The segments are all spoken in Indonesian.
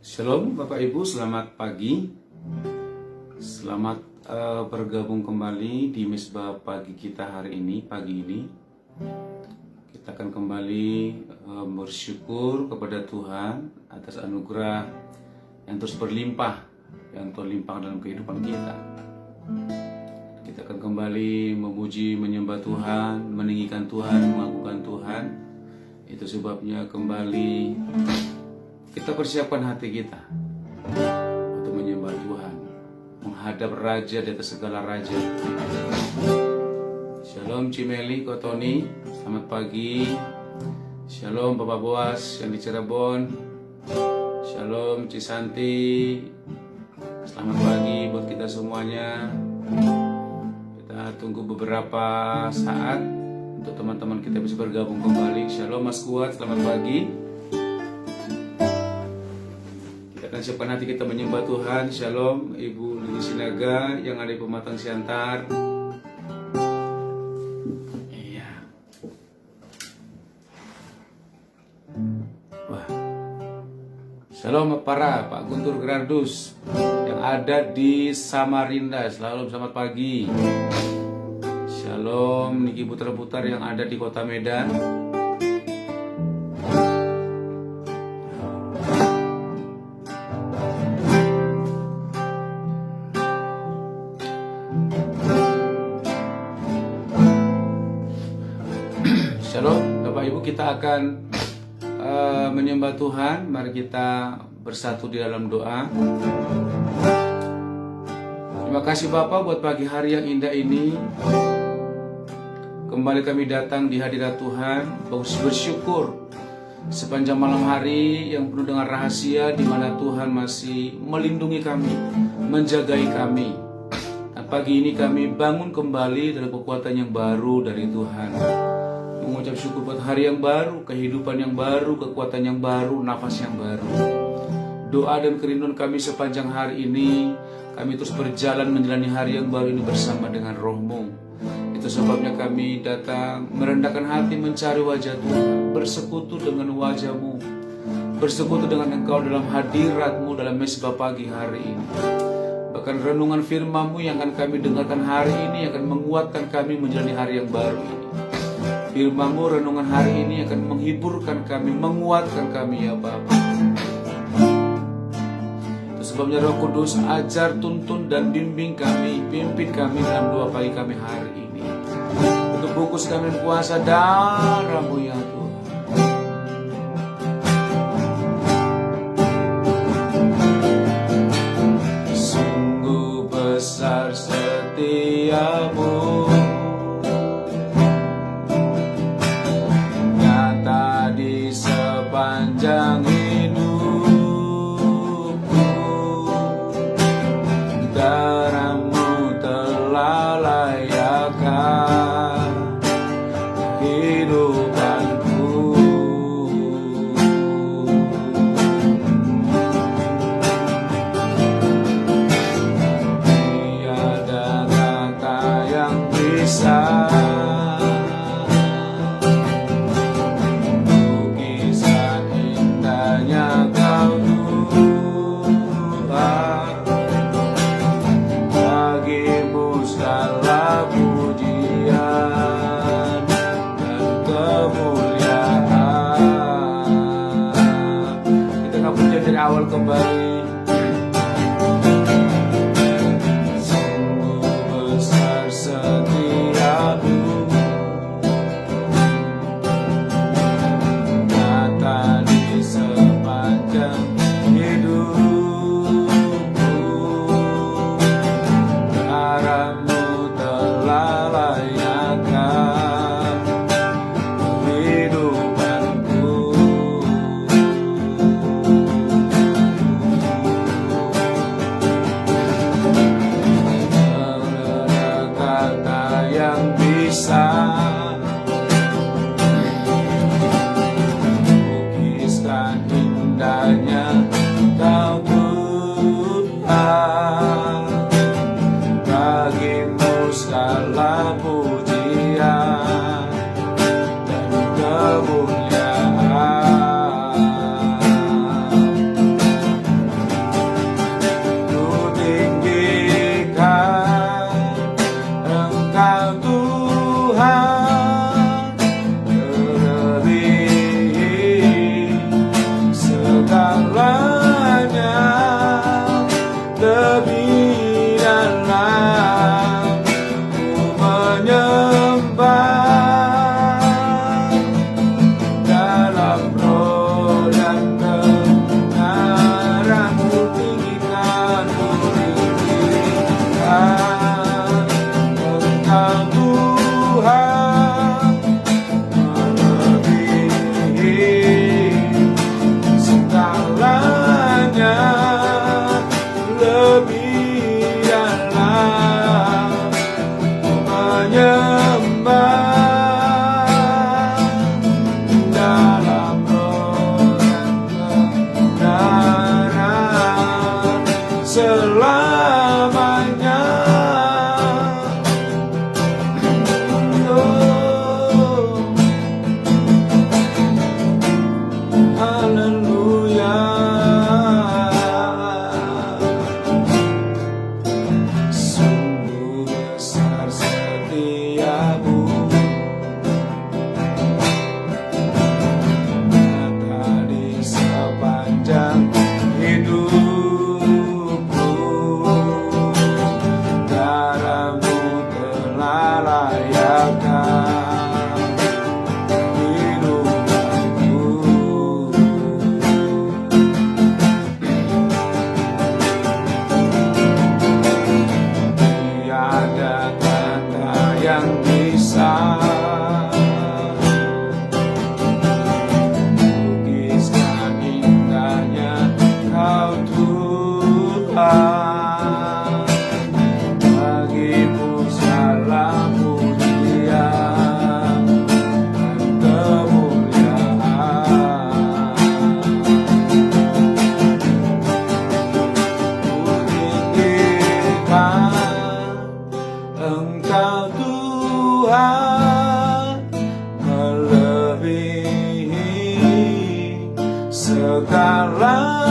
Shalom Bapak Ibu, selamat pagi. Selamat bergabung kembali di Misbah pagi kita hari ini. Pagi ini kita akan kembali bersyukur kepada Tuhan atas anugerah yang terus berlimpah, yang Tuhan limpahkan dalam kehidupan kita. Kita akan kembali memuji, menyembah Tuhan, meninggikan Tuhan, mengagungkan Tuhan. Itu sebabnya kembali kita persiapkan hati kita untuk menyembah Tuhan, menghadap Raja di atas segala Raja. Shalom Cimeli, Kotoni, selamat pagi. Shalom Bapak Boas yang di Cirebon. Shalom Cisanti, selamat pagi buat kita semuanya. Kita tunggu beberapa saat untuk teman-teman kita bisa bergabung kembali. Shalom Mas Kuat, selamat pagi. Akan siapkan hati kita menyembah Tuhan. Shalom Ibu Lili Sinaga yang ada di Pematang Siantar. Iya. Wah. Shalom para Pak Guntur Gradus yang ada di Samarinda. Selamat pagi. Shalom Niki Putar-Putar yang ada di Kota Medan. Shalom Bapak Ibu, kita akan menyembah Tuhan. Mari kita bersatu di dalam doa. Terima kasih Bapak buat pagi hari yang indah ini. Kembali kami datang di hadirat Tuhan, bersyukur sepanjang malam hari yang penuh dengan rahasia, di mana Tuhan masih melindungi kami, menjagai kami. Dan pagi ini kami bangun kembali dalam kekuatan yang baru dari Tuhan. Mengucap syukur buat hari yang baru, kehidupan yang baru, kekuatan yang baru, nafas yang baru. Doa dan kerinduan kami sepanjang hari ini, kami terus berjalan menjalani hari yang baru ini bersama dengan Roh-Mu. Itu sebabnya kami datang merendahkan hati mencari wajah Tuhan, bersekutu dengan wajah-Mu, bersekutu dengan Engkau dalam hadirat-Mu dalam mesbah pagi hari ini. Bahkan renungan firman-Mu yang akan kami dengarkan hari ini akan menguatkan kami menjalani hari yang baru ini. Firman-Mu renungan hari ini akan menghiburkan kami, menguatkan kami ya Bapa. Itu sebabnya Roh Kudus ajar, tuntun dan bimbing kami, pimpin kami dalam doa pagi kami hari ini. Untuk bungkus kami dengan kuasa darah-Mu ya Tuhan. Sungguh besar setiamu, sepanjang hidupku, darah-Mu telah layakkan kehidupanku. Tiada kata yang bisa awal kembali. Sungguh besar setiamu, nyata di sepanjang hidupku, darah-Mu telah layakkan kehidupanku. Lukiskan indahnya Kau Tuhan, bagi-Mu segala pujian dan kemuliaan. Tuhan, bagimu segala pujian dan kemuliaan. Kutinggikan Engkau Tuhan, melebihi segalanya.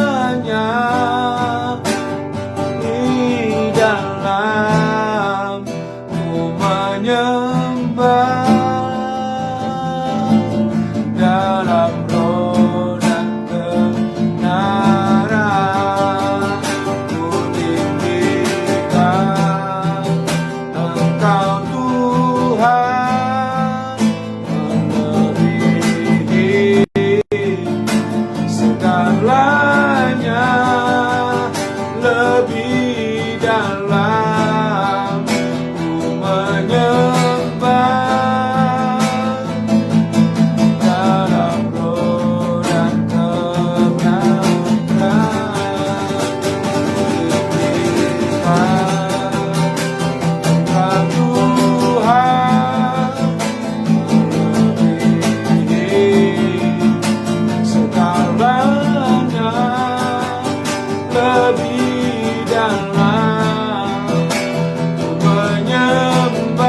Di dalam ku menyembah dalam roh dan kebenaran. Ku tinggikan Engkau Tuhan, melebihi segalanya, lebih dalam ku menyembah dalam roh dan kebenaran. Engkau Tuhan, melebihi segalanya, lebih dalam ku menyembah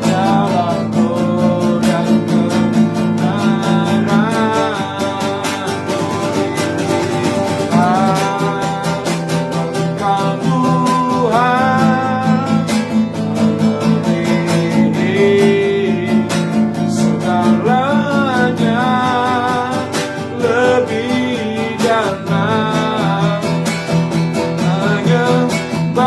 dalam roh dan kebenaran. Engkau Tuhan, melebihi segalanya, lebih dalam menyembah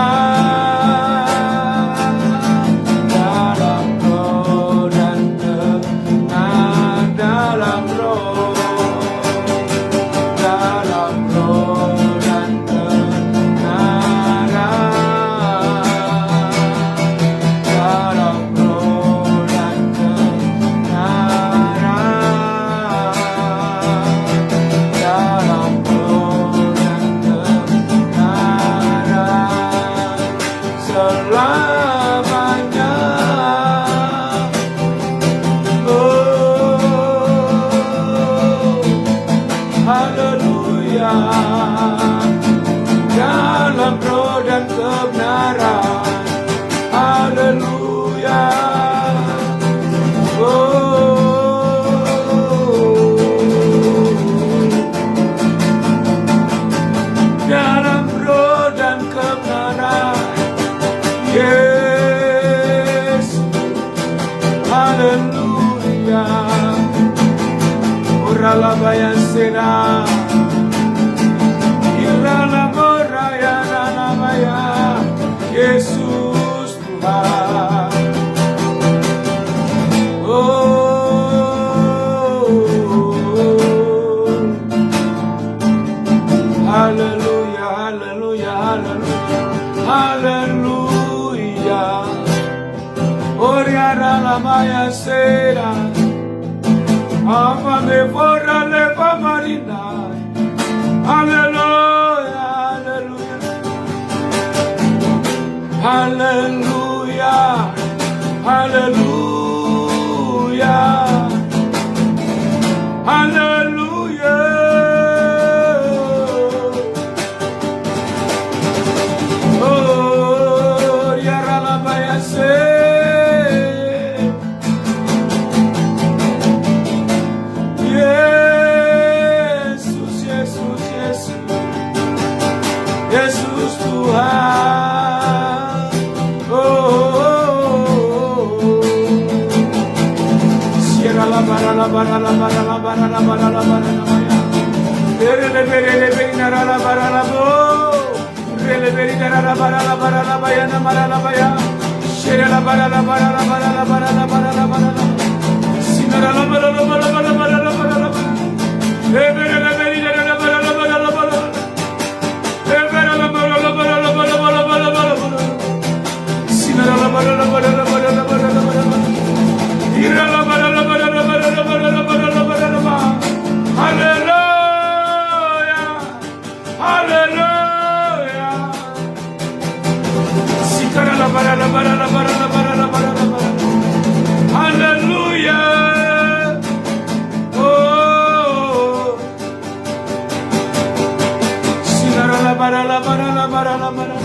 dalam roh dan kebenaran, dalam roh dan kebenaran, dalam roh dan kebenaran, dalam roh dan kebenaran selamanya. Oh, haleluya, dalam roh dan kebenaran, haleluya. Dalam roh dan kebenaran, Yesus, haleluya. Orala bayan sera, irala moraya namaya, Yesus Tuhan. Haleluya, haleluya, haleluya, haleluya. Oriara la maya sera, ama me forra le pamarina. Haleluya, haleluya, haleluya, haleluya, haleluya. Oh, yara la baya se. Yesus, Yesus, Yesus, Yesus Tuhan. Sierra la bara la bara la bara la bara la bara la bara la bara. Bere le bere nara la bara la bo. Rele bere nara la bara la bara la baya na mara la baya. Sierra la bara la bara la bara la bara la bara la bara la. Sinara la bara la bara la bara la bara la bara. Bere le bere nara la bara la bara la bara. Bere la bara la bara la bara la bara la bara. Sinara la bara la bara la bara la bara la bara. Ira la bara la bara la bara la bara la bara la bara la bara. Hallelujah, Haleluya. Oh. Sikarala barala barala barala barala.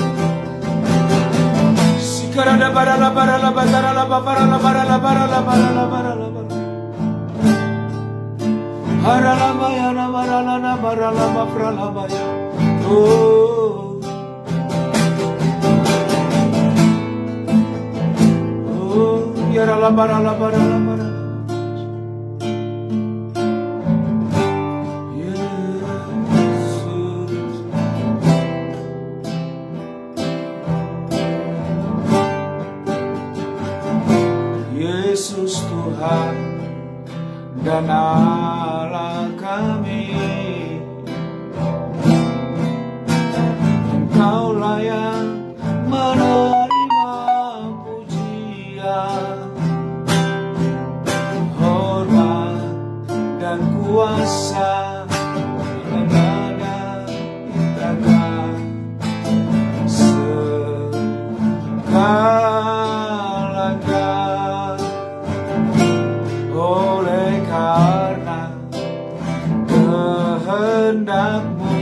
Sikarala barala barala barala barala barala barala barala barala. Harala bayana barala na barala barala baya. Oh. Yarala barala barala barala. Yesus Tuhan dan Allah kami, Engkaulah yang menerima pujian, hormat dan kuasa, dan indakan segalanya. Oleh karena kehendak-Mu,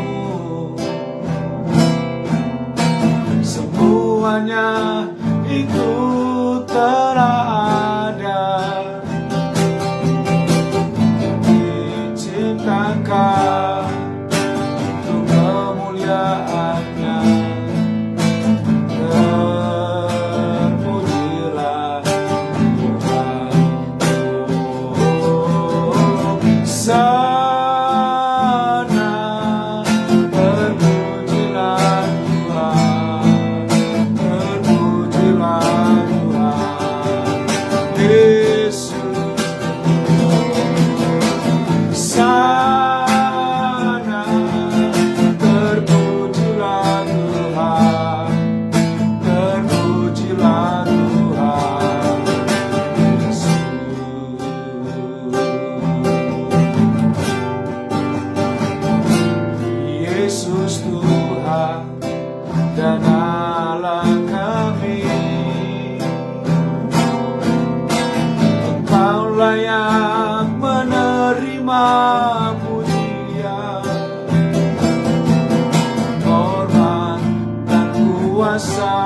semuanya itu telah ada, diciptakan untuk kemuliaan-Nya. Terpujilah Tuhan. Sana terpujilah Tuhan, terpujilah Tuhan Yesus. Sana terpujilah Tuhan, terpujilah Tuhan Yesus Tuhan dan Allah kami, Engkaulah yang menerima pujian, hormat dan kuasa.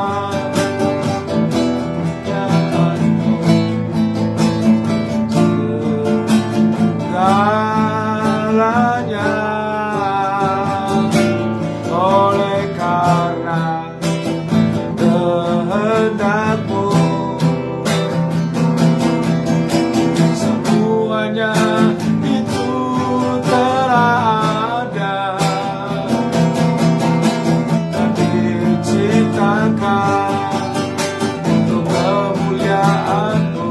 Segalanya oleh karena kehendak-Mu, semuanya itu telah ada dan diciptakan untuk kemuliaan-Mu.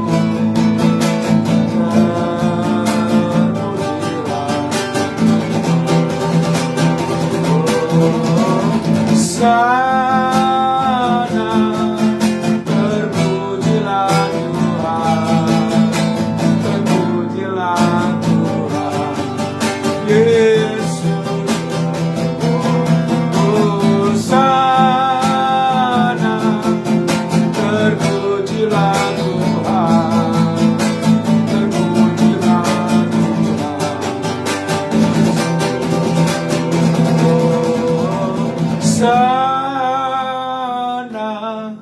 Sana terpujilah Tuhan, terpujilah Tuhan Yesus. Oh, sana terpujilah Tuhan, terpujilah Tuhan. Sana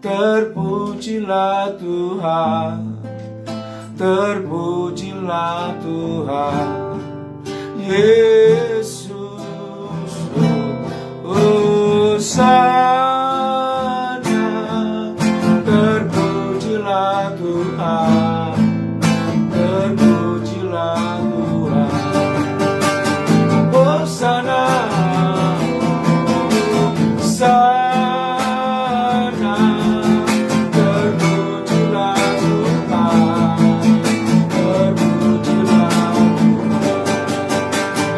terpujilah Tuhan, terpujilah Tuhan Yesus. Oh, sana terpujilah Tuhan, terpujilah Tuhan. Oh, sana terpujilah Tuhan, terpujilah Tuhan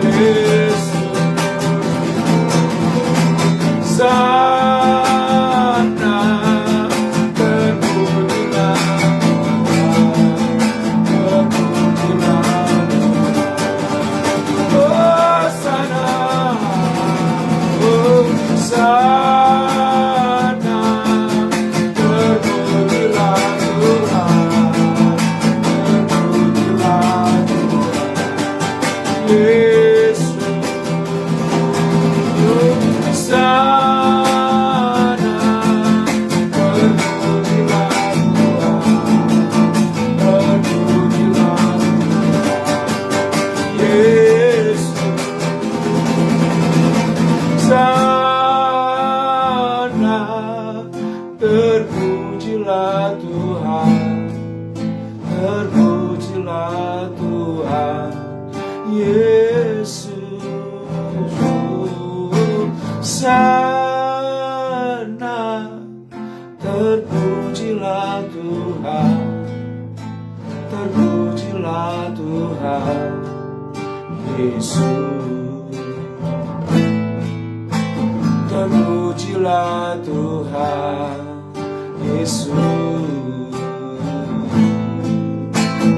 Yesus. Sana terpujilah Tuhan, terpujilah Tuhan. Oh, sana, oh, sana sana. Terpujilah Tuhan, terpujilah Tuhan Yesus. Terpujilah Tuhan Yesus.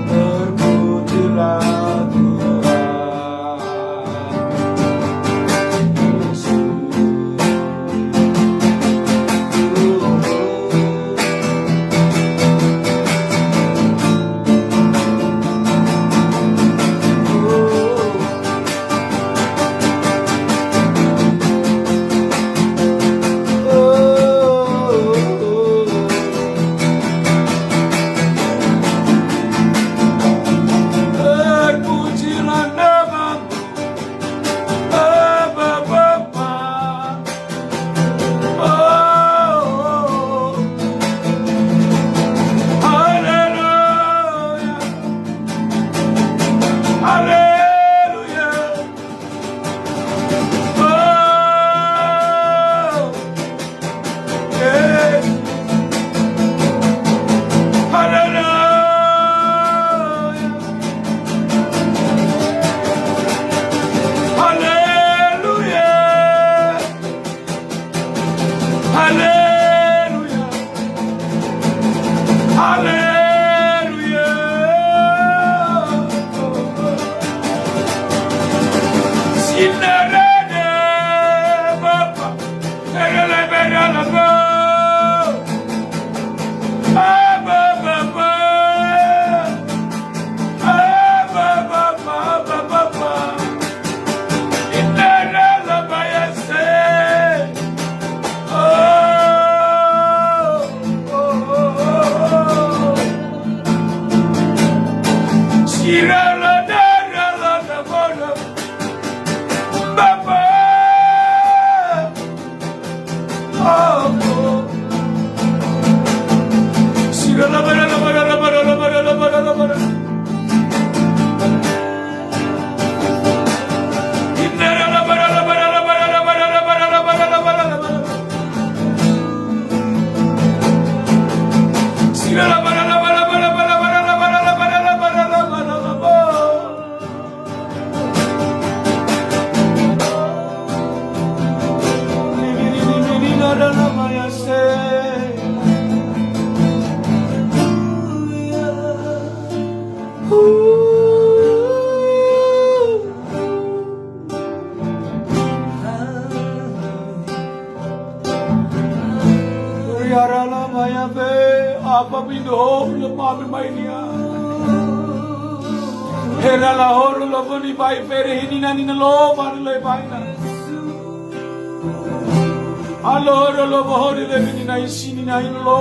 Terpujilah apa pindah lemah bermainia. Hera lahor lo bani pai fere hini nani lo bar lo paina. Alor lo bohor le hini nai sini nai lo.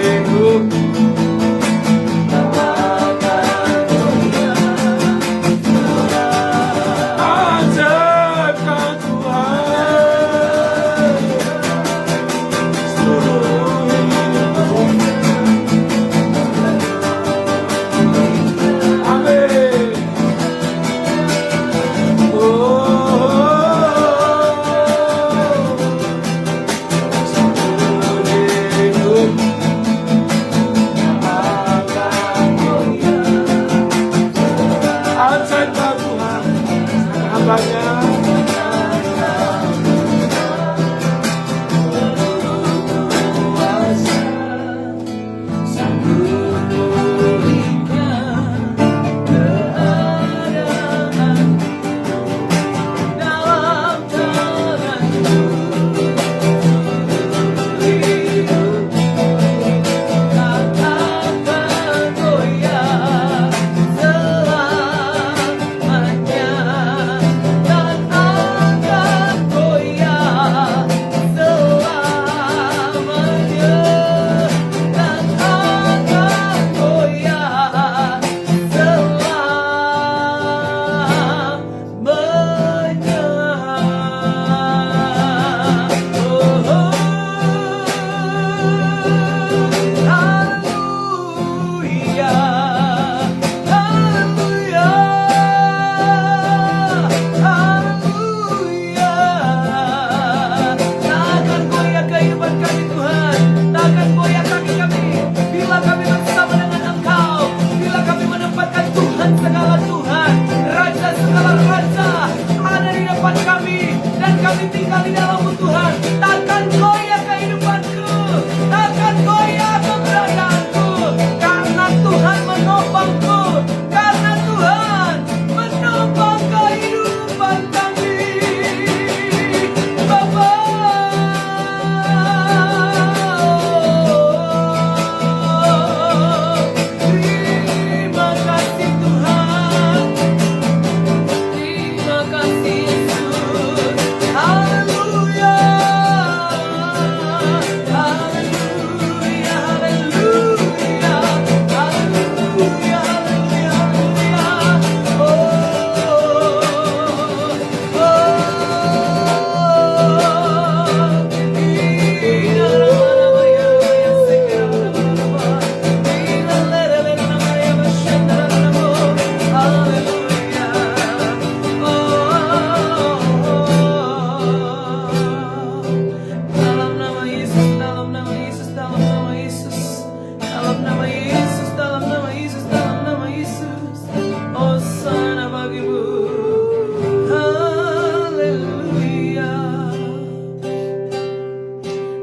hidup. Ajarkan Tuhan seluruh hidupku. Amin. Ajarkan Tuhan hambanya.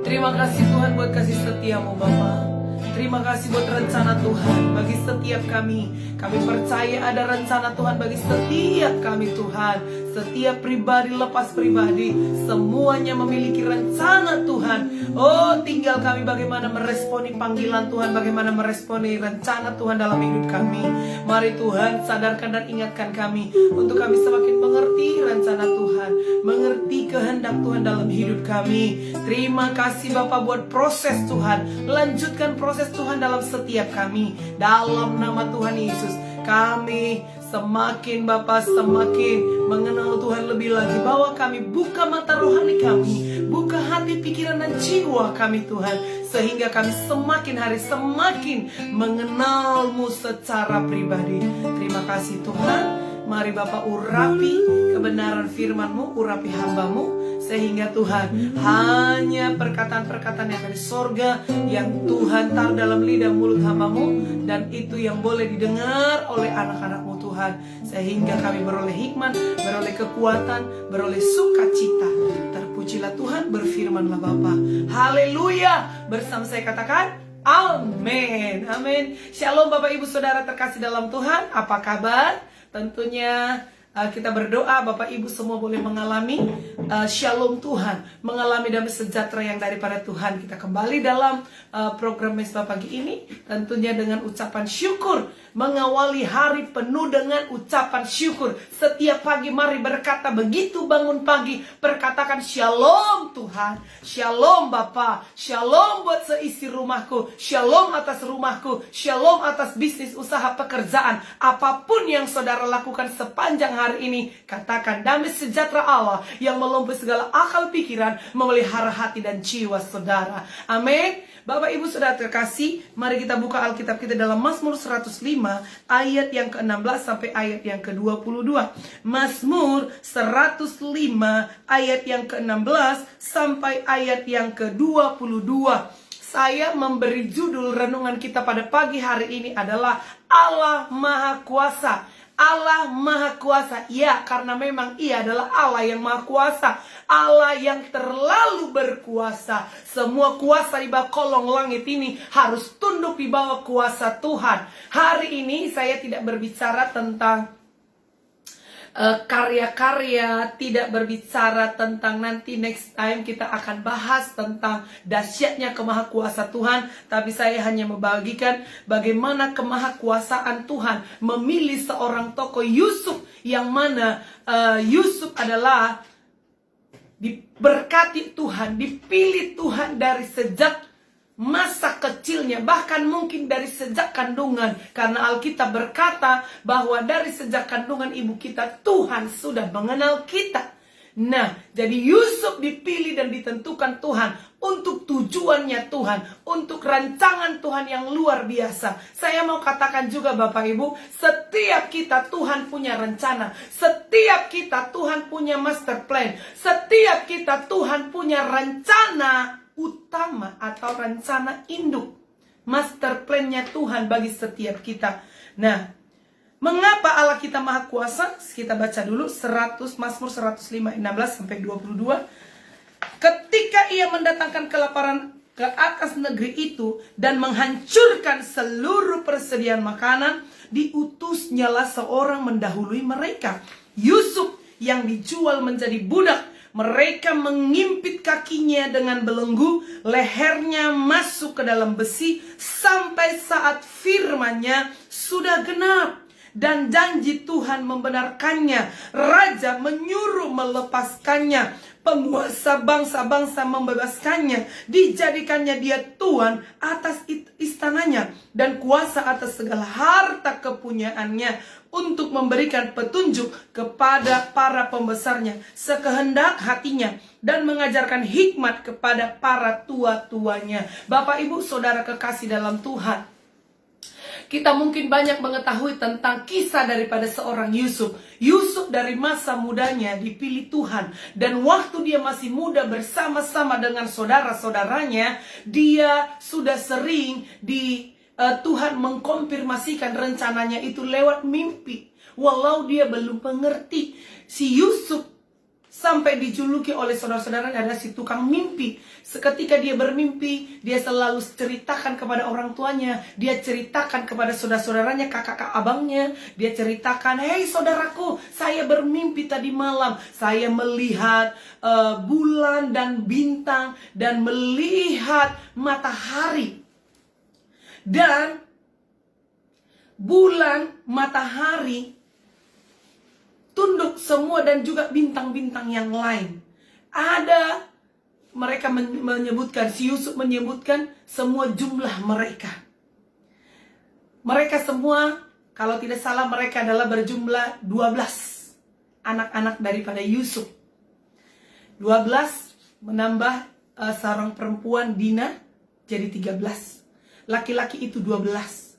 Terima kasih Tuhan buat kasih setiamu Bapa. Terima kasih buat rencana Tuhan bagi setiap kami. Kami percaya ada rencana Tuhan bagi setiap kami Tuhan. Setiap pribadi lepas pribadi, semuanya memiliki rencana Tuhan. Oh, tinggal kami bagaimana meresponi panggilan Tuhan, bagaimana meresponi rencana Tuhan dalam hidup kami. Mari Tuhan sadarkan dan ingatkan kami untuk kami semakin mengerti rencana Tuhan, mengerti kehendak Tuhan dalam hidup kami. Terima kasih Bapak buat proses Tuhan. Lanjutkan proses Tuhan dalam setiap kami. Dalam nama Tuhan Yesus, kami semakin Bapak semakin mengenal Tuhan lebih lagi. Bahwa kami buka mata rohani kami, buka hati, pikiran dan jiwa kami Tuhan, sehingga kami semakin hari semakin mengenal-Mu secara pribadi. Terima kasih Tuhan. Mari Bapak urapi kebenaran firman-Mu, urapi hamba-Mu, sehingga Tuhan hanya perkataan-perkataan yang dari sorga yang Tuhan taruh dalam lidah mulut hamba-Mu, dan itu yang boleh didengar oleh anak-anak-Mu Tuhan, sehingga kami beroleh hikmat, beroleh kekuatan, beroleh sukacita. Terpujilah Tuhan, berfirmanlah Bapa. Haleluya. Bersama saya katakan amin. Amin. Shalom Bapak Ibu Saudara terkasih dalam Tuhan. Apa kabar? Tentunya Kita berdoa Bapak Ibu semua boleh mengalami shalom Tuhan, mengalami damai sejahtera yang daripada Tuhan. Kita kembali dalam program Mesbah pagi ini, tentunya dengan ucapan syukur, mengawali hari penuh dengan ucapan syukur. Setiap pagi mari berkata, begitu bangun pagi perkatakan shalom Tuhan, shalom Bapa, shalom buat seisi rumahku, shalom atas rumahku, shalom atas bisnis, usaha, pekerjaan, apapun yang saudara lakukan sepanjang hari ini, katakan damai sejahtera Allah yang melampaui segala akal pikiran memelihara hati dan jiwa saudara. Amin. Bapak Ibu Saudara terkasih, mari kita buka Alkitab kita dalam Mazmur 105 ayat yang ke-16 sampai ayat yang ke-22. Mazmur 105 ayat yang ke-16 sampai ayat yang ke-22. Saya memberi judul renungan kita pada pagi hari ini adalah Allah Maha Kuasa. Allah Maha Kuasa, ya, karena memang Ia adalah Allah yang Maha Kuasa, Allah yang terlalu berkuasa. Semua kuasa di bawah kolong langit ini harus tunduk di bawah kuasa Tuhan. Hari ini saya tidak berbicara tentang karya-karya, tidak berbicara tentang nanti next time kita akan bahas tentang dahsyatnya kemahakuasaan Tuhan, tapi saya hanya membagikan bagaimana kemahakuasaan Tuhan memilih seorang tokoh Yusuf, yang mana Yusuf adalah diberkati Tuhan, dipilih Tuhan dari sejak masa kecilnya, bahkan mungkin dari sejak kandungan, karena Alkitab berkata bahwa dari sejak kandungan ibu kita Tuhan sudah mengenal kita. Nah, jadi Yusuf dipilih dan ditentukan Tuhan untuk tujuannya Tuhan, untuk rancangan Tuhan yang luar biasa. Saya mau katakan juga Bapak Ibu, setiap kita Tuhan punya rencana, setiap kita Tuhan punya master plan, setiap kita Tuhan punya rencana utama atau rencana induk, master plan-nya Tuhan bagi setiap kita. Nah, mengapa Allah kita Maha Kuasa? Kita baca dulu Mazmur 105 16 sampai 22. Ketika Ia mendatangkan kelaparan ke atas negeri itu dan menghancurkan seluruh persediaan makanan, diutusnyalah seorang mendahului mereka, Yusuf yang dijual menjadi budak. Mereka mengimpit kakinya dengan belenggu, lehernya masuk ke dalam besi, sampai saat firman-Nya sudah genap. Dan janji Tuhan membenarkannya. Raja menyuruh melepaskannya. Penguasa bangsa-bangsa membebaskannya. Dijadikannya dia tuan atas istananya dan kuasa atas segala harta kepunyaannya, untuk memberikan petunjuk kepada para pembesarnya sekehendak hatinya, dan mengajarkan hikmat kepada para tua-tuanya. Bapak Ibu Saudara kekasih dalam Tuhan, kita mungkin banyak mengetahui tentang kisah daripada seorang Yusuf. Yusuf dari masa mudanya dipilih Tuhan, dan waktu dia masih muda bersama-sama dengan saudara-saudaranya, dia sudah sering Tuhan mengkonfirmasikan rencananya itu lewat mimpi. Walau dia belum mengerti, si Yusuf sampai dijuluki oleh saudara-saudaranya adalah si tukang mimpi. Seketika dia bermimpi, dia selalu ceritakan kepada orang tuanya, dia ceritakan kepada saudara-saudaranya, kakak-kakak abangnya. Dia ceritakan, hei saudaraku, saya bermimpi tadi malam, saya melihat bulan dan bintang, dan melihat matahari. Dan bulan, matahari tunduk semua, dan juga bintang-bintang yang lain. Ada, mereka menyebutkan, si Yusuf menyebutkan semua jumlah mereka. Mereka semua, kalau tidak salah mereka adalah berjumlah 12 anak-anak daripada Yusuf. 12 menambah seorang perempuan Dina jadi 13. Laki-laki itu 12.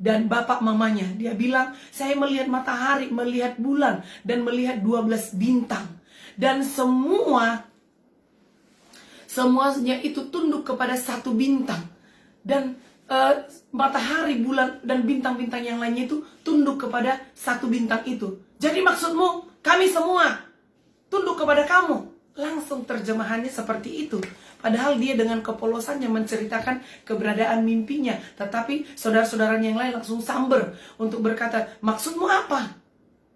Dan bapak mamanya, dia bilang, saya melihat matahari, melihat bulan, dan melihat 12 bintang. Dan semuanya itu tunduk kepada satu bintang. Dan matahari, bulan, dan bintang-bintang yang lainnya itu tunduk kepada satu bintang itu. Jadi maksudmu, kami semua tunduk kepada kamu. Langsung terjemahannya seperti itu. Padahal dia dengan kepolosannya menceritakan keberadaan mimpinya. Tetapi saudara-saudaranya yang lain langsung samber untuk berkata, maksudmu apa?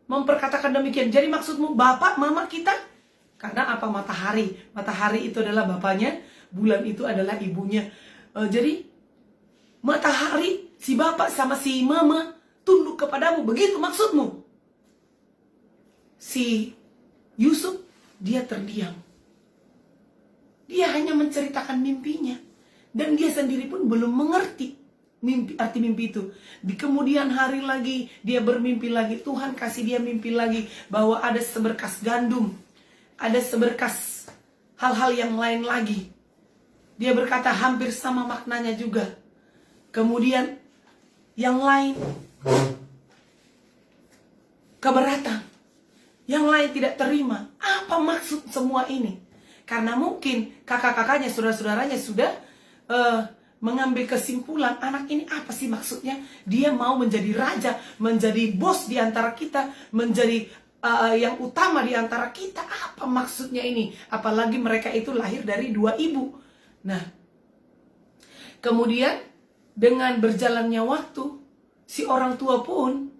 memperkatakan demikian. Jadi maksudmu bapak, mama kita? Karena apa? Matahari. Matahari itu adalah bapaknya, bulan itu adalah ibunya. Jadi matahari, si bapak sama si mama tunduk kepadamu. Begitu maksudmu? Si Yusuf, dia terdiam. Dia hanya menceritakan mimpinya. Dan dia sendiri pun belum mengerti arti mimpi itu. Di kemudian hari lagi, dia bermimpi lagi. Tuhan kasih dia mimpi lagi. Bahwa ada seberkas gandum. Ada seberkas hal-hal yang lain lagi. Dia berkata hampir sama maknanya juga. Kemudian yang lain keberatan. Yang lain tidak terima. Apa maksud semua ini? Karena mungkin kakak-kakaknya, saudara-saudaranya sudah mengambil kesimpulan, anak ini apa sih maksudnya? Dia mau menjadi raja, menjadi bos di antara kita, menjadi yang utama di antara kita. Apa maksudnya ini? Apalagi mereka itu lahir dari dua ibu. Nah, kemudian dengan berjalannya waktu, si orang tua pun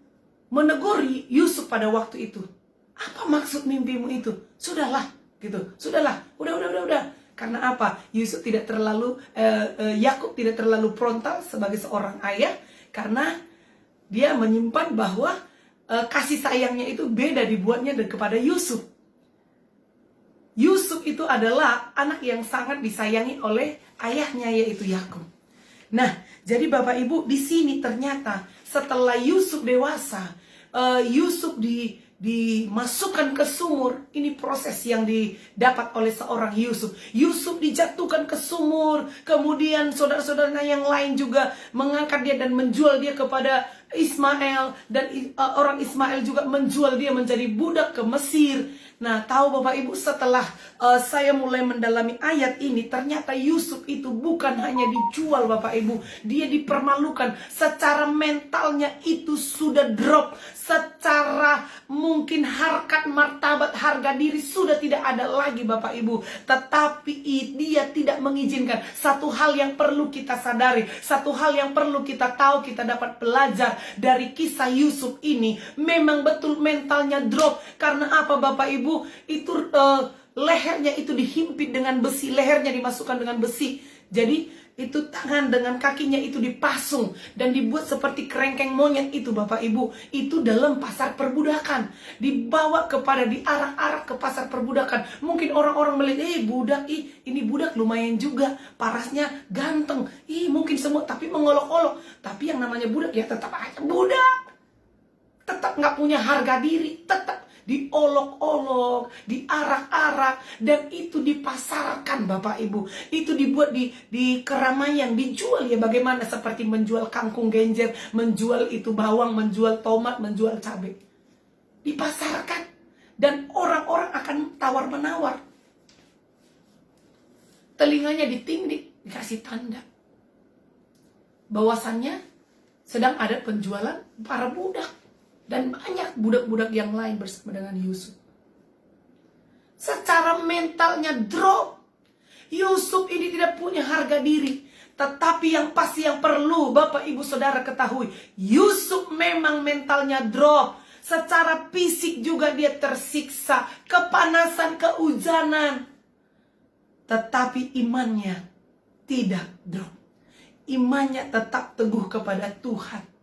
menegur Yusuf pada waktu itu. Apa maksud mimpimu itu? Sudahlah, gitu. Sudahlah, udah. Karena apa? Yusuf tidak terlalu, Yakub tidak terlalu frontal sebagai seorang ayah. Karena dia menyimpan bahwa kasih sayangnya itu beda dibuatnya kepada Yusuf. Yusuf itu adalah anak yang sangat disayangi oleh ayahnya, yaitu Yakub. Nah, jadi Bapak Ibu, di sini ternyata setelah Yusuf dewasa, Yusuf dimasukkan ke sumur. Ini proses yang didapat oleh seorang Yusuf. Yusuf dijatuhkan ke sumur. Kemudian saudara-saudaranya yang lain juga mengangkat dia dan menjual dia kepada Ismail. Dan orang Ismail juga menjual dia menjadi budak ke Mesir. Nah, tahu Bapak Ibu, setelah saya mulai mendalami ayat ini, ternyata Yusuf itu bukan hanya dijual Bapak Ibu. Dia dipermalukan. Secara mentalnya itu sudah drop. Secara mungkin harkat, martabat, harga diri sudah tidak ada lagi Bapak Ibu. Tetapi dia tidak mengizinkan. Satu hal yang perlu kita sadari, satu hal yang perlu kita tahu, kita dapat belajar dari kisah Yusuf ini. Memang betul mentalnya drop. Karena apa Bapak Ibu? Itu lehernya itu dihimpit dengan besi, lehernya dimasukkan dengan besi. Jadi itu tangan dengan kakinya itu dipasung dan dibuat seperti kerengkeng monyet itu Bapak Ibu. Itu dalam pasar perbudakan. Dibawa diarak-arak ke pasar perbudakan. Mungkin orang-orang melihat, budak, ini budak lumayan juga, parasnya ganteng. Mungkin semua, tapi mengolok-olok. Tapi yang namanya budak ya tetap aja budak. Tetap gak punya harga diri, tetap diolok-olok, diarak-arak, dan itu dipasarkan Bapak Ibu. Itu dibuat di keramaian, dijual ya bagaimana, seperti menjual kangkung genjer, menjual itu bawang, menjual tomat, menjual cabai. Dipasarkan dan orang-orang akan tawar-menawar. Telinganya ditindik, dikasih tanda bahwasannya sedang ada penjualan para budak. Dan banyak budak-budak yang lain bersama dengan Yusuf. Secara mentalnya drop. Yusuf ini tidak punya harga diri. Tetapi yang pasti yang perlu Bapak Ibu Saudara ketahui, Yusuf memang mentalnya drop. Secara fisik juga dia tersiksa. Kepanasan, kehujanan. Tetapi imannya tidak drop. Imannya tetap teguh kepada Tuhan.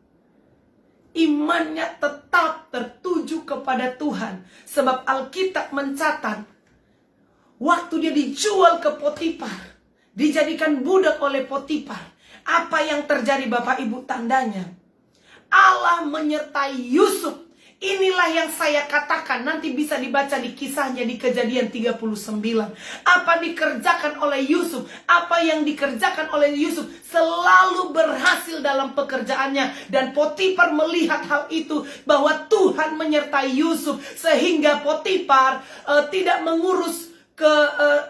Imannya tetap tertuju kepada Tuhan. Sebab Alkitab mencatat, waktu dia dijual ke Potifar, dijadikan budak oleh Potifar, apa yang terjadi Bapak Ibu tandanya? Allah menyertai Yusuf. Inilah yang saya katakan, nanti bisa dibaca di kisahnya di Kejadian 39. Apa dikerjakan oleh Yusuf, apa yang dikerjakan oleh Yusuf selalu berhasil dalam pekerjaannya. Dan Potifar melihat hal itu, bahwa Tuhan menyertai Yusuf, sehingga Potifar tidak mengurus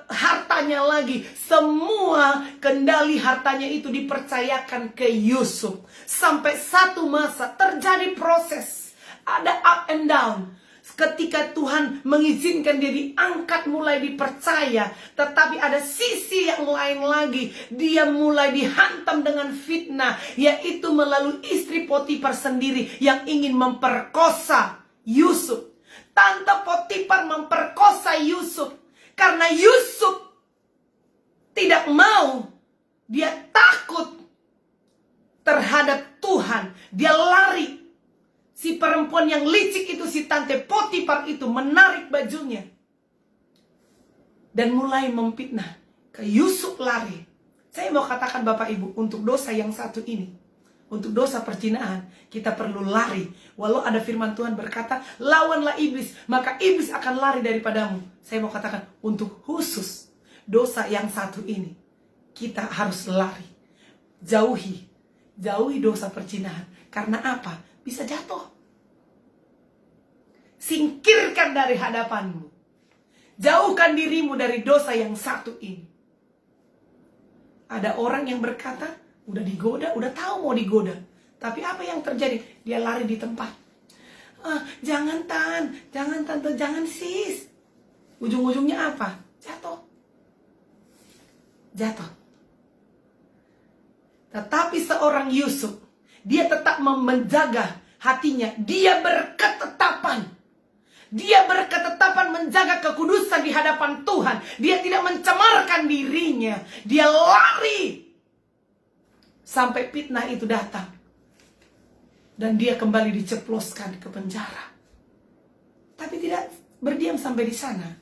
hartanya lagi. Semua kendali hartanya itu dipercayakan ke Yusuf. Sampai satu masa terjadi proses, ada up and down. Ketika Tuhan mengizinkan dia diangkat, mulai dipercaya. Tetapi ada sisi yang lain lagi. Dia mulai dihantam dengan fitnah, yaitu melalui istri Potifar sendiri yang ingin memperkosa Yusuf. Tante Potifar memperkosa Yusuf karena Yusuf tidak mau, dia takut terhadap Tuhan. Dia lari. Si perempuan yang licik itu, si Tante Potifar itu, menarik bajunya dan mulai memfitnah. Ke Yusuf lari. Saya mau katakan Bapak Ibu, untuk dosa yang satu ini, untuk dosa perzinahan, kita perlu lari. Walau ada firman Tuhan berkata, lawanlah iblis, maka iblis akan lari daripadamu. Saya mau katakan, untuk khusus dosa yang satu ini, kita harus lari. Jauhi dosa perzinahan. Karena apa? Bisa jatuh. Singkirkan dari hadapanmu. Jauhkan dirimu dari dosa yang satu ini. Ada orang yang berkata, udah digoda, udah tahu mau digoda. Tapi apa yang terjadi? Dia lari di tempat. Jangan tante, jangan sis. Ujung-ujungnya apa? Jatuh. Tetapi seorang Yusuf, dia tetap menjaga hatinya. Dia berketetapan menjaga kekudusan di hadapan Tuhan. Dia tidak mencemarkan dirinya. Dia lari sampai fitnah itu datang. Dan dia kembali diceploskan ke penjara. Tapi tidak berdiam sampai di sana.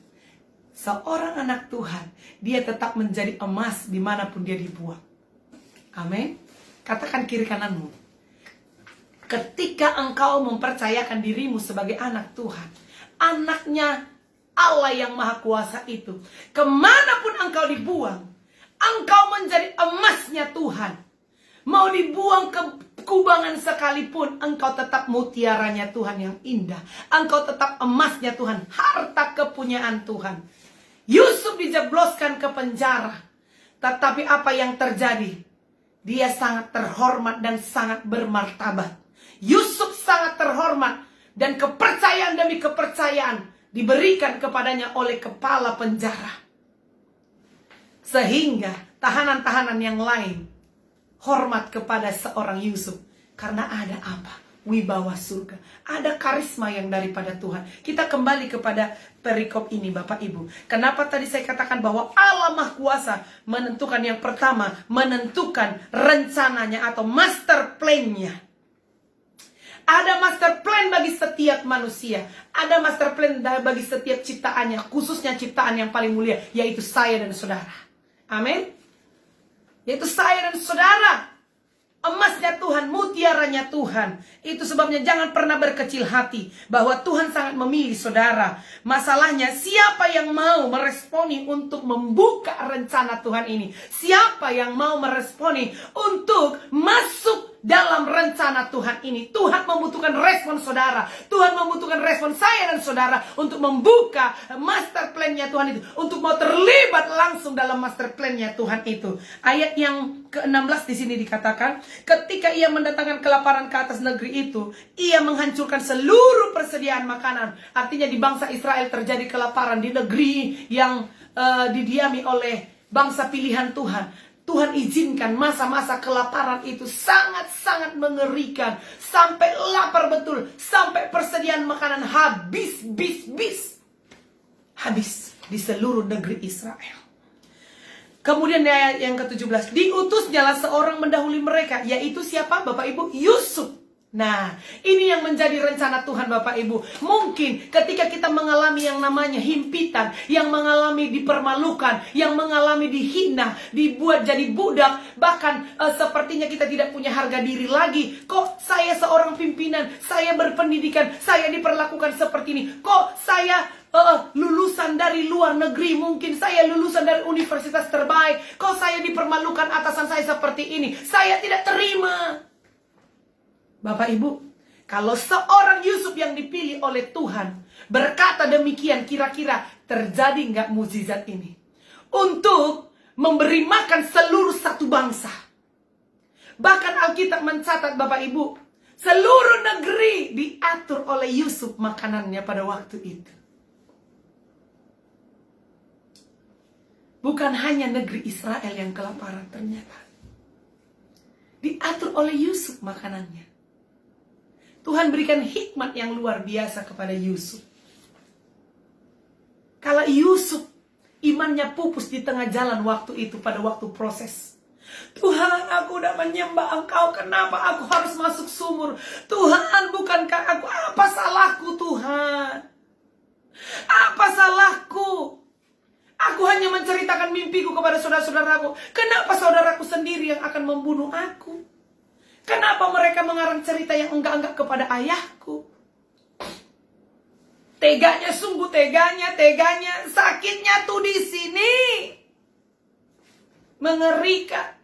Seorang anak Tuhan, dia tetap menjadi emas dimanapun dia dibuang. Amin. Katakan kiri kananmu, ketika engkau mempercayakan dirimu sebagai anak Tuhan, anaknya Allah yang Maha Kuasa itu, kemanapun engkau dibuang, engkau menjadi emasnya Tuhan. Mau dibuang ke kubangan sekalipun, engkau tetap mutiaranya Tuhan yang indah. Engkau tetap emasnya Tuhan, harta kepunyaan Tuhan. Yusuf dijebloskan ke penjara. Tetapi apa yang terjadi? Dia sangat terhormat dan sangat bermartabat. Yusuf sangat terhormat dan kepercayaan demi kepercayaan diberikan kepadanya oleh kepala penjara. Sehingga tahanan-tahanan yang lain hormat kepada seorang Yusuf. Karena ada apa? Wibawa surga. Ada karisma yang daripada Tuhan. Kita kembali kepada perikop ini Bapak Ibu. Kenapa tadi saya katakan bahwa Allah Maha Kuasa menentukan yang pertama, menentukan rencananya atau master plan-nya. Ada master plan bagi setiap manusia. Ada master plan bagi setiap ciptaannya. Khususnya ciptaan yang paling mulia, yaitu saya dan saudara. Amin. Yaitu saya dan saudara. Emasnya Tuhan, mutiaranya Tuhan. Itu sebabnya jangan pernah berkecil hati bahwa Tuhan sangat memilih saudara. Masalahnya siapa yang mau meresponi untuk membuka rencana Tuhan ini? Siapa yang mau meresponi untuk masuk dalam rencana Tuhan ini? Tuhan membutuhkan respon saudara. Tuhan membutuhkan respon saya dan saudara untuk membuka master plan-nya Tuhan itu. Untuk mau terlibat langsung dalam master plan-nya Tuhan itu. Ayat yang ke-16 di sini dikatakan, ketika ia mendatangkan kelaparan ke atas negeri itu, ia menghancurkan seluruh persediaan makanan. Artinya di bangsa Israel terjadi kelaparan di negeri yang didiami oleh bangsa pilihan Tuhan. Tuhan izinkan masa-masa kelaparan itu sangat-sangat mengerikan. Sampai lapar betul. Sampai persediaan makanan habis di seluruh negeri Israel. Kemudian ayat yang ke-17. Diutusnyalah seorang mendahului mereka. Yaitu siapa Bapak Ibu? Yusuf. Nah, ini yang menjadi rencana Tuhan Bapak Ibu. Mungkin ketika kita mengalami yang namanya himpitan, yang mengalami dipermalukan, yang mengalami dihina, dibuat jadi budak, bahkan sepertinya kita tidak punya harga diri lagi. Kok saya seorang pimpinan, saya berpendidikan, saya diperlakukan seperti ini. Kok saya lulusan dari luar negeri, mungkin saya lulusan dari universitas terbaik. Kok saya dipermalukan atasan saya seperti ini? Saya tidak terima. Bapak Ibu, kalau seorang Yusuf yang dipilih oleh Tuhan berkata demikian, kira-kira terjadi nggak mukjizat ini? Untuk memberi makan seluruh satu bangsa. Bahkan Alkitab mencatat Bapak Ibu, seluruh negeri diatur oleh Yusuf makanannya pada waktu itu. Bukan hanya negeri Israel yang kelaparan ternyata. Diatur oleh Yusuf makanannya. Tuhan berikan hikmat yang luar biasa kepada Yusuf. Kalau Yusuf imannya pupus di tengah jalan waktu itu, pada waktu proses. Tuhan, aku udah menyembah Engkau, kenapa aku harus masuk sumur? Tuhan, bukankah aku, apa salahku Tuhan? Apa salahku? Aku hanya menceritakan mimpiku kepada saudara-saudaraku. Kenapa saudaraku sendiri yang akan membunuh aku? Kenapa mereka mengarang cerita yang enggak-enggak kepada ayahku? Teganya, sungguh teganya. Sakitnya tuh di sini. Mengerikan.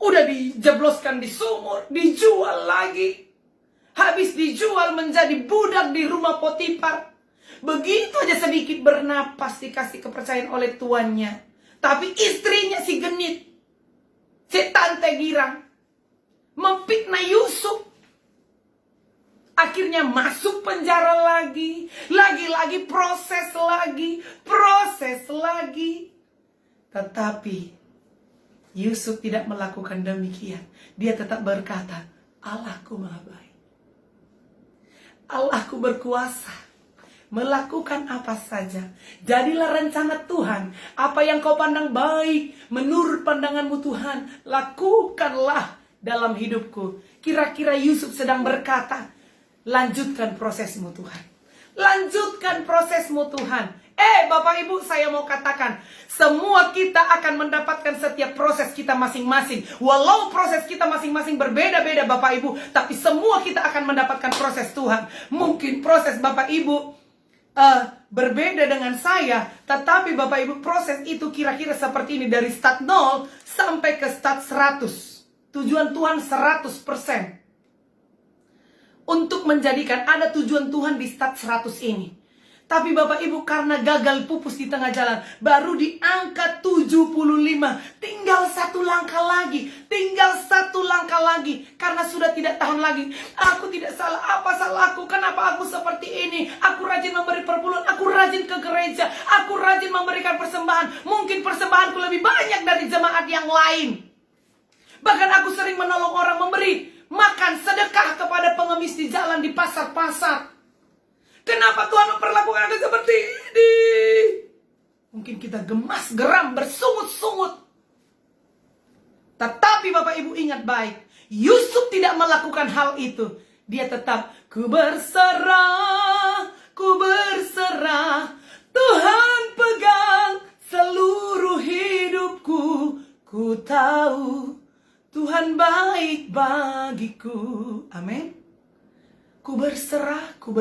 Udah dijebloskan di sumur, dijual lagi. Habis dijual menjadi budak di rumah Potifar. Begitu aja sedikit bernapas dikasih kepercayaan oleh tuannya. Tapi istrinya si genit, si tante girang, memfitnah Yusuf. Akhirnya masuk penjara lagi. Lagi-lagi proses lagi. Tetapi Yusuf tidak melakukan demikian. Dia tetap berkata, Allahku maha baik. Allahku berkuasa melakukan apa saja. Jadilah rencana Tuhan. Apa yang kau pandang baik menurut pandanganmu Tuhan, lakukanlah dalam hidupku. Kira-kira Yusuf sedang berkata, lanjutkan prosesmu Tuhan. Lanjutkan prosesmu Tuhan. Bapak Ibu, saya mau katakan, semua kita akan mendapatkan setiap proses kita masing-masing. Walau proses kita masing-masing berbeda-beda Bapak Ibu, tapi semua kita akan mendapatkan proses Tuhan. Mungkin proses Bapak Ibu berbeda dengan saya, tetapi Bapak Ibu, proses itu kira-kira seperti ini, dari start 0 sampai ke start 100. Tujuan Tuhan 100%. Untuk menjadikan ada tujuan Tuhan di start 100 ini. Tapi Bapak Ibu, karena gagal pupus di tengah jalan, baru di angka 75. Tinggal satu langkah lagi. Karena sudah tidak tahan lagi. Aku tidak salah, apa salahku? Kenapa aku seperti ini? Aku rajin memberi perpuluhan, aku rajin ke gereja, aku rajin memberikan persembahan. Mungkin persembahanku lebih banyak dari jemaat yang lain. Bahkan aku sering menolong orang, memberi makan, sedekah kepada pengemis di jalan, di pasar-pasar. Kenapa Tuhan memperlakukan aku seperti ini? Mungkin kita gemas, geram, bersungut-sungut. Tetapi Bapak Ibu ingat baik, Yusuf tidak melakukan hal itu. Dia tetap, ku berserah, Tuhan pegang seluruh hidupku. Ku tahu Tuhan baik bagiku. Amin. Ku berserah, ku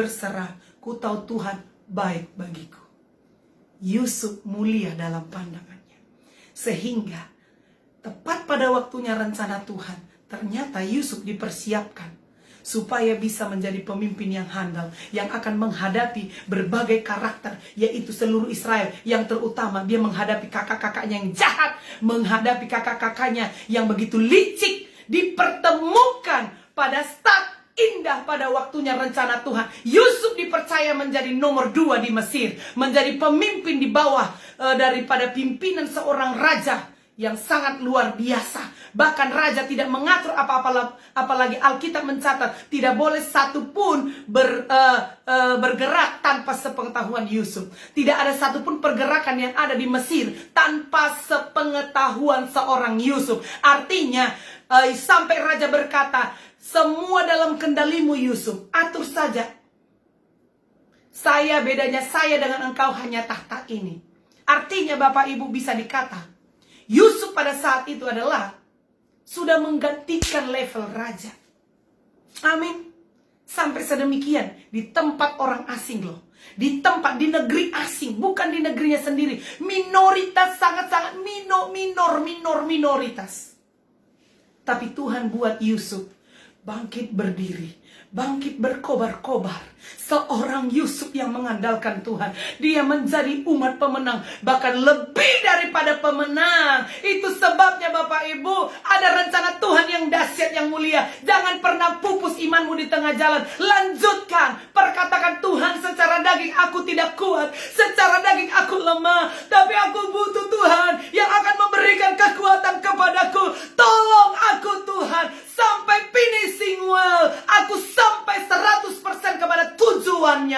tahu Tuhan baik bagiku. Yusuf mulia dalam pandangannya. Sehingga tepat pada waktunya rencana Tuhan, ternyata Yusuf dipersiapkan supaya bisa menjadi pemimpin yang handal, yang akan menghadapi berbagai karakter, yaitu seluruh Israel. Yang terutama dia menghadapi kakak-kakaknya yang jahat, menghadapi kakak-kakaknya yang begitu licik. Dipertemukan pada start indah pada waktunya rencana Tuhan. Yusuf dipercaya menjadi nomor 2 di Mesir, menjadi pemimpin di bawah daripada pimpinan seorang raja yang sangat luar biasa. Bahkan raja tidak mengatur apa-apa, apalagi Alkitab mencatat tidak boleh satupun bergerak tanpa sepengetahuan Yusuf. Tidak ada satupun pergerakan yang ada di Mesir tanpa sepengetahuan seorang Yusuf. Artinya sampai raja berkata, semua dalam kendalimu Yusuf, atur saja. Bedanya saya dengan engkau hanya tahta ini. Artinya Bapak Ibu bisa dikata, Yusuf pada saat itu adalah sudah menggantikan level raja. Amin. Sampai sedemikian, di tempat orang asing loh. Di negeri asing, bukan di negerinya sendiri. Minoritas, sangat-sangat minoritas. Tapi Tuhan buat Yusuf bangkit berdiri, bangkit berkobar-kobar. Seorang Yusuf yang mengandalkan Tuhan. Dia menjadi umat pemenang, bahkan lebih daripada pemenang. Itu sebabnya Bapak Ibu, ada rencana Tuhan yang dahsyat, yang mulia. Jangan pernah pupus imanmu di tengah jalan. Lanjutkan, perkatakan, Tuhan, secara daging aku tidak kuat, secara daging aku lemah, tapi aku butuh Tuhan yang akan memberikan kekuatan kepadaku. Tolong aku Tuhan, sampai finishing well. Aku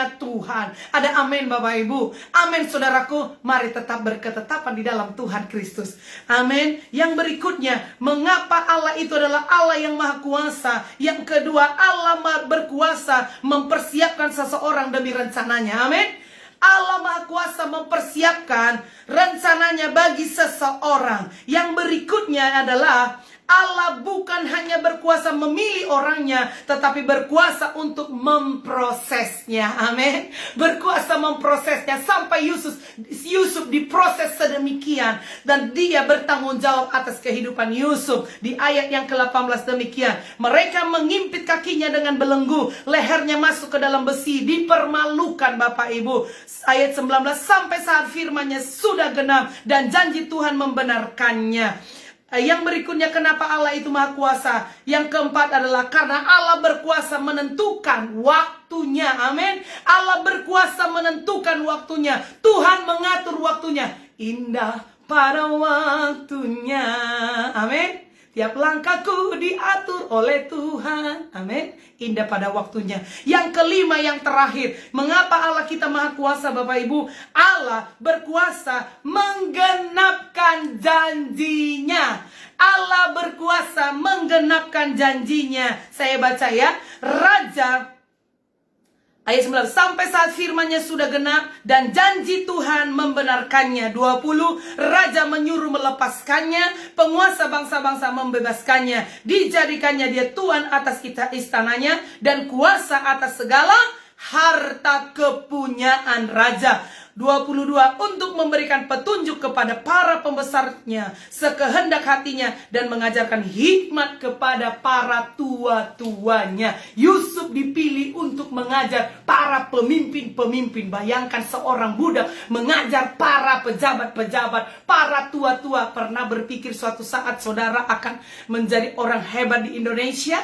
hanya Tuhan. Ada amin Bapak Ibu. Amin saudaraku. Mari tetap berketetapan di dalam Tuhan Kristus. Amin. Yang berikutnya, mengapa Allah itu adalah Allah yang maha kuasa. Yang kedua, Allah berkuasa mempersiapkan seseorang demi rencananya. Amin. Allah maha kuasa mempersiapkan rencananya bagi seseorang. Yang berikutnya adalah Allah bukan hanya berkuasa memilih orangnya, tetapi berkuasa untuk memprosesnya. Amin. Berkuasa memprosesnya sampai Yusuf diproses sedemikian. Dan dia bertanggung jawab atas kehidupan Yusuf. Di ayat yang ke-18 demikian. Mereka mengimpit kakinya dengan belenggu. Lehernya masuk ke dalam besi. Dipermalukan Bapak Ibu. Ayat 19, sampai saat firman-Nya sudah genap dan janji Tuhan membenarkannya. Yang berikutnya, kenapa Allah itu maha kuasa? Yang keempat adalah karena Allah berkuasa menentukan waktunya. Amin. Allah berkuasa menentukan waktunya. Tuhan mengatur waktunya. Indah pada waktunya. Amin. Tiap langkahku diatur oleh Tuhan. Amin. Indah pada waktunya. Yang kelima, yang terakhir. Mengapa Allah kita maha kuasa Bapak Ibu? Allah berkuasa menggenapkan janjinya. Allah berkuasa menggenapkan janjinya. Saya baca ya. Raja ayat 19, sampai saat firman-Nya sudah genap dan janji Tuhan membenarkannya. 20, raja menyuruh melepaskannya, penguasa bangsa-bangsa membebaskannya. Dijadikannya dia tuan atas istananya dan kuasa atas segala harta kepunyaan raja. 22, untuk memberikan petunjuk kepada para pembesarnya sekehendak hatinya dan mengajarkan hikmat kepada para tua-tuanya. Yusuf dipilih untuk mengajar para pemimpin-pemimpin. Bayangkan seorang budak mengajar para pejabat-pejabat, para tua-tua. Pernah berpikir suatu saat saudara akan menjadi orang hebat di Indonesia?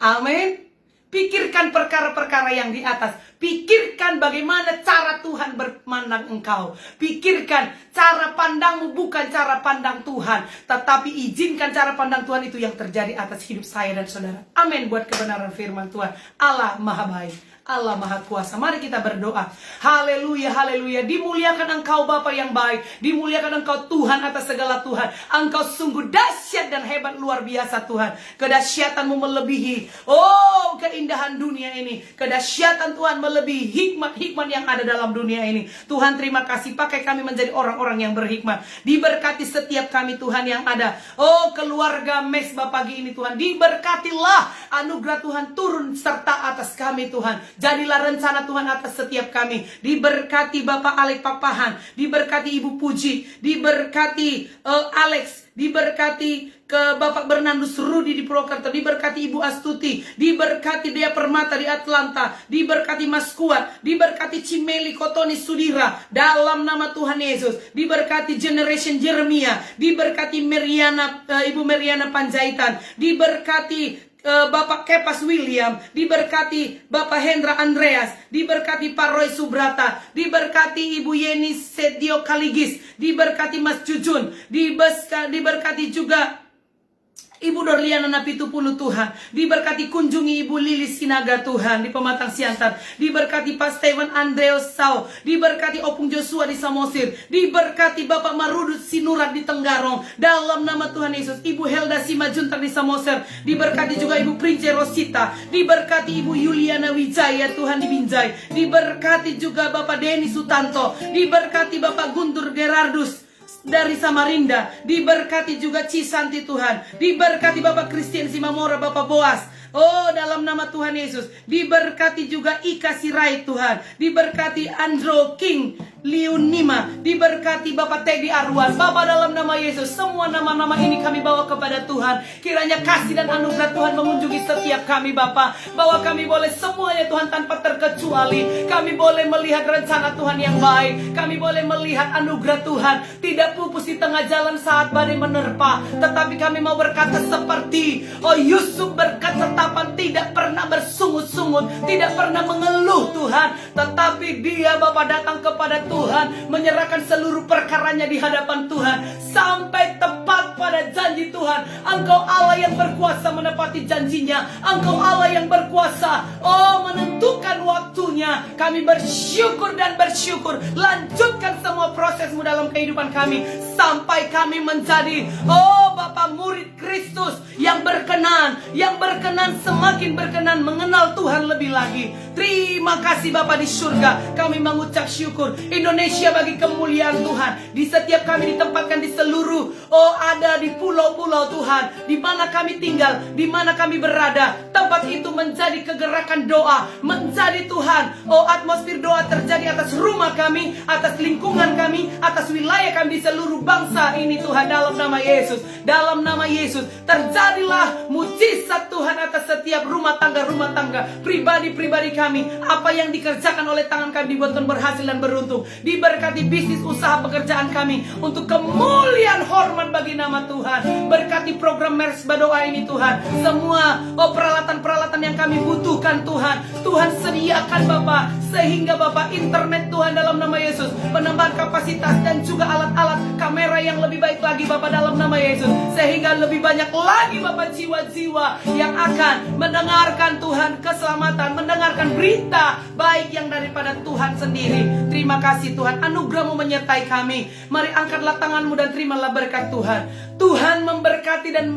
Amin. Pikirkan perkara-perkara yang di atas. Pikirkan bagaimana cara Tuhan berpandang engkau. Pikirkan cara pandangmu bukan cara pandang Tuhan. Tetapi izinkan cara pandang Tuhan itu yang terjadi atas hidup saya dan saudara. Amin buat kebenaran firman Tuhan. Allah maha baik. Allah maha kuasa. Mari kita berdoa. Haleluya, haleluya. Dimuliakan engkau Bapa yang baik. Dimuliakan engkau Tuhan atas segala Tuhan. Engkau sungguh dahsyat dan hebat luar biasa Tuhan. Kedahsyatanmu melebihi keindahan dunia ini. Kedahsyatan Tuhan melebihi hikmat-hikmat yang ada dalam dunia ini. Tuhan terima kasih, pakai kami menjadi orang-orang yang berhikmat. Diberkati setiap kami Tuhan yang ada. Keluarga Mesbah pagi ini Tuhan, diberkatilah, anugerah Tuhan turun serta atas kami Tuhan. Jadilah rencana Tuhan atas setiap kami. Diberkati Bapak Alek Papahan, diberkati Ibu Puji, diberkati Alex, diberkati ke Bapak Bernardus Rudi di Purwokerto, diberkati Ibu Astuti, diberkati Dea Permata di Atlanta, diberkati Mas Kuat, diberkati Cimeli Kotoni Sudira dalam nama Tuhan Yesus, diberkati Generation Jeremia, diberkati Ibu Meriana Panjaitan, diberkati Bapak Kepas William, diberkati Bapak Hendra Andreas, diberkati Pak Roy Subrata, diberkati Ibu Yeni Sedio Kaligis, diberkati Mas Jujun, diberkati juga Ibu Dorliana Napitupulu Tuhan, diberkati kunjungi Ibu Lilis Sinaga Tuhan di Pematang Siantar, diberkati Pak Steven Andreas Sau, diberkati Opung Joshua di Samosir, diberkati Bapak Marudut Sinurat di Tenggarong dalam nama Tuhan Yesus. Ibu Helda Simajuntak di Samosir, diberkati juga Ibu Prince Rosita, diberkati Ibu Yuliana Wijaya Tuhan di Binjai, diberkati juga Bapak Denny Sutanto, diberkati Bapak Guntur Gerardus dari Samarinda, diberkati juga Cisanti Tuhan, diberkati Bapak Christian Simamora, Bapak Boas, dalam nama Tuhan Yesus, diberkati juga Ika Sirait Tuhan, diberkati Andrew King Liunima, diberkati Bapak Teddy Arwan. Bapak dalam nama Yesus, semua nama-nama ini kami bawa kepada Tuhan. Kiranya kasih dan anugerah Tuhan mengunjungi setiap kami Bapak, bahwa kami boleh semuanya Tuhan tanpa terkecuali. Kami boleh melihat rencana Tuhan yang baik. Kami boleh melihat anugerah Tuhan tidak pupus di tengah jalan saat badai menerpa. Tetapi kami mau berkata seperti Yusuf berketetapan, tidak pernah bersungut-sungut, tidak pernah mengeluh Tuhan. Tetapi dia Bapak datang kepada Tuhan Tuhan, menyerahkan seluruh perkaranya di hadapan Tuhan sampai tepat pada janji Tuhan. Engkau Allah yang berkuasa menepati janjinya. Engkau Allah yang berkuasa menentukan waktunya. Kami bersyukur dan bersyukur. Lanjutkan semua prosesmu dalam kehidupan kami sampai kami menjadi Bapa murid Kristus yang berkenan, semakin berkenan mengenal Tuhan lebih lagi. Terima kasih Bapa di surga. Kami mengucap syukur Indonesia bagi kemuliaan Tuhan. Di setiap kami ditempatkan di seluruh ada di pulau-pulau Tuhan, di mana kami tinggal, di mana kami berada. Tempat itu menjadi kegerakan doa, menjadi Tuhan atmosfer doa terjadi atas rumah kami, atas lingkungan kami, atas wilayah kami di seluruh bangsa ini Tuhan. Dalam nama Yesus, dalam nama Yesus, terjadilah mujizat Tuhan atas setiap rumah tangga, pribadi-pribadi kami. Apa yang dikerjakan oleh tangan kami dibuatkan berhasil dan beruntung. Diberkati bisnis usaha pekerjaan kami untuk kemuliaan hormat bagi nama Tuhan. Berkati program Mersba doa ini Tuhan. Semua peralatan-peralatan yang kami butuhkan Tuhan, Tuhan sediakan Bapak, sehingga Bapak internet Tuhan dalam nama Yesus, penambahan kapasitas dan juga alat-alat kamera yang lebih baik lagi Bapak dalam nama Yesus, sehingga lebih banyak lagi Bapak jiwa-jiwa yang akan mendengarkan Tuhan keselamatan, mendengarkan berita baik yang daripada Tuhan sendiri. Terima kasih Tuhan, anugerah-Mu menyertai kami. Mari angkatlah tangan-Mu dan terimalah berkat Tuhan. Tuhan memberkati dan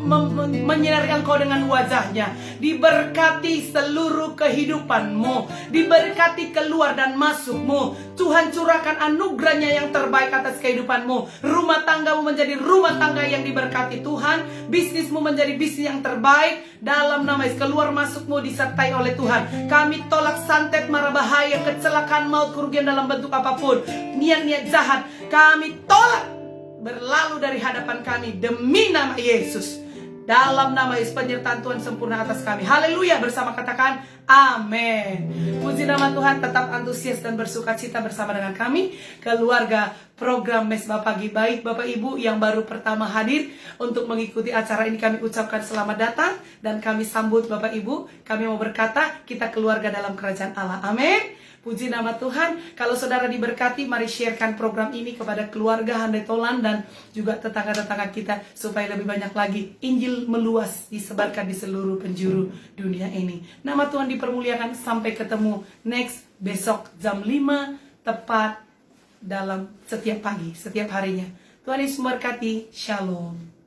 menyinari engkau dengan wajahnya. Diberkati seluruh kehidupanmu, diberkati keluar dan masukmu. Tuhan curahkan anugerahnya yang terbaik atas kehidupanmu. Rumah tanggamu menjadi rumah tangga yang diberkati Tuhan. Bisnismu menjadi bisnis yang terbaik. Dalam nama Yesus, keluar masukmu disertai oleh Tuhan. Kami tolak santet, mara bahaya, kecelakaan, maut, kerugian dalam bentuk apapun, niat-niat jahat, kami tolak berlalu dari hadapan kami demi nama Yesus. Dalam nama Yesus, penyertaan Tuhan sempurna atas kami. Haleluya, bersama katakan amin. Puji nama Tuhan, tetap antusias dan bersukacita bersama dengan kami, keluarga program Mesbah Pagi. Baik Bapak Ibu yang baru pertama hadir untuk mengikuti acara ini, kami ucapkan selamat datang dan kami sambut Bapak Ibu. Kami mau berkata, kita keluarga dalam kerajaan Allah. Amin. Puji nama Tuhan. Kalau saudara diberkati, mari sharekan program ini kepada keluarga Handai Tolan dan juga tetangga-tetangga kita, supaya lebih banyak lagi Injil meluas, disebarkan di seluruh penjuru dunia ini. Nama Tuhan dipermuliakan. Sampai ketemu next besok jam 5 tepat dalam setiap pagi, setiap harinya. Tuhan Yesus memberkati. Shalom.